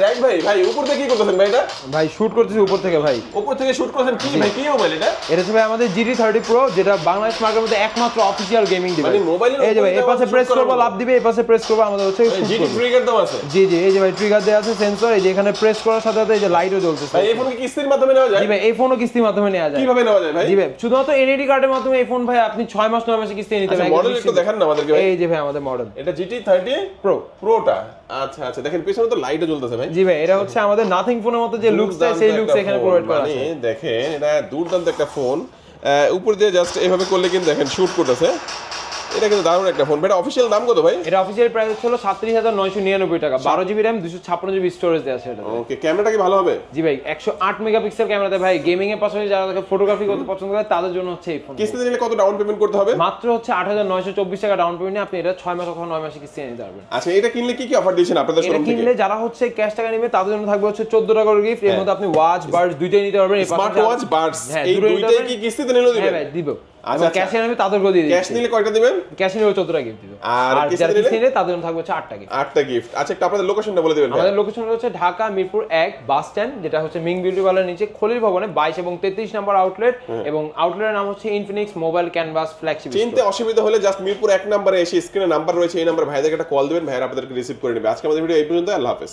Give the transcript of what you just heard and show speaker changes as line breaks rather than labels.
Right ভাই, ভাই উপর থেকে কি করতেছেন ভাই এটা?
ভাই শুট করতেছি উপর থেকে ভাই।
উপর থেকে শুট করতেছেন কি ভাই, কি মোবাইল এটা?
এটা হচ্ছে ভাই আমাদের GT30 Pro, যেটা বাংলাদেশ মার্কেটের মধ্যে একমাত্র অফিশিয়াল গেমিং ডিভাইস।
মানে মোবাইলের
এই যে ভাই এই পাশে প্রেস করব
করবো
লাভ দিবে, এই পাশে প্রেস করব আমাদের হচ্ছে
জিটি ট্রিগার দাও আছে।
জি জি, এই যে ভাই ট্রিগার দেওয়া আছে, সেন্সর, এই যে এখানে প্রেস করার সাথে সাথে এই যে লাইটও জ্বলতেছে।
ভাই এই ফোন কি কিস্তির মাধ্যমে নেওয়া যায়?
জি ভাই এই ফোনও কিস্তির মাধ্যমে নেওয়া যায়।
কিভাবে নেওয়া যায় ভাই?
জি ভাই শুধুমাত্র এনএডি কার্ডের মাধ্যমে এই ফোন ভাই আপনি 6 মাস 9 মাসে কিস্তি নিতে পারবেন।
মডেল একটু দেখান না আমাদেরকে ভাই।
এই যে ভাই আমাদের মডেল
এটা GT30
Pro
প্রোটা। আচ্ছা আচ্ছা, দেখেন পিছনে তো লাইটও জ্বলতেছে ভাই।
জি ভাই এটা হচ্ছে আমাদের নাথিং ফোনের মতো যে লুকসটা সেই লুকস এখানে প্রোভাইড করা আছে।
মানে দেখেন এটা দুর্দান্ত একটা ফোন। উপর দিয়ে জাস্ট এভাবে করলে কিন্তু দেখেন শুট করতেছে। এটা কিন্তু দারুণ একটা ফোন। এটা অফিশিয়াল দাম কত ভাই?
এটা অফিশিয়াল প্রাইস হলো 37,999 টাকা। 12GB RAM 256GB স্টোরেজ দেওয়া আছে এটা।
ওকে, ক্যামেরাটা কি ভালো হবে?
জি ভাই 108 মেগাপিক্সেল ক্যামেরাতে ভাই, গেমিং এর পাশাপাশি যারা ফটোগ্রাফি করতে পছন্দ করে তাদের জন্য হচ্ছে এই ফোন।
কিস্তিতে নিলে কত ডাউন পেমেন্ট করতে হবে?
মাত্র হচ্ছে 8,924 টাকা ডাউন পেমেন্টে আপনি এটা 6 মাস অথবা 9 মাসে কিস্তি নিতে পারবেন।
আচ্ছা, এটা কিনলে কি কি অফার দিয়েছেন আপনাদের
এটা
শোরুম থেকে?
কিনলে যারা হচ্ছে ক্যাশ টাকা নেবে তাদের জন্য থাকবে হচ্ছে 14 টাকার গিফট। এর মধ্যে আপনি ওয়াচ বাডস দুইটাই নিতে পারবেন।
স্মার্ট ওয়াচ বাডস
হ্যাঁ,
এই
দুটোই নিতে
দুইটাই
পারবেন।
কি কিস্তিতে নিলেও দিবেন?
হ্যাঁ ভাই দিব।
আচ্ছা,
আচ্ছা ক্যাশে নেবে তাদেরকে দিয়ে দিই।
ক্যাশ নিলে কয়টা দিবেন?
ক্যাশে নিলে 14 টাকা গিফট দিব।
আর
আর
কিস্তিতে
যারা
নিলে?
কিস্তি নিলে তাদের জন্য থাকবে হচ্ছে 8 টাকা।
8টা গিফট। আচ্ছা, একটু আপনাদের লোকেশনটা বলে দিবেন ভাই।
আমাদের লোকেশনটা হচ্ছে ঢাকা মিরপুর 1 বাস স্ট্যান্ড, যেটা হচ্ছে মিং বিউটি পার্লার নিচে খলিল ভবনে 22 এবং 33 নম্বর আউটলেট, এবং আউটলেটের নাম হচ্ছে ইনফিনিক্স মোবাইল ক্যানভাস ফ্ল্যাগশিপ।
চিনতে অসুবিধা হলে জাস্ট মিরপুর 1 নম্বরে এসে স্ক্রিনে নাম্বার রয়েছে, এই নাম্বার ভাইদেরকে একটা কল দিবেন, ভাইরা আপনাদেরকে রিসিভ করে নেবে। আজকে আমাদের ভিডিও এই পর্যন্ত। আল্লাহ হাফেজ।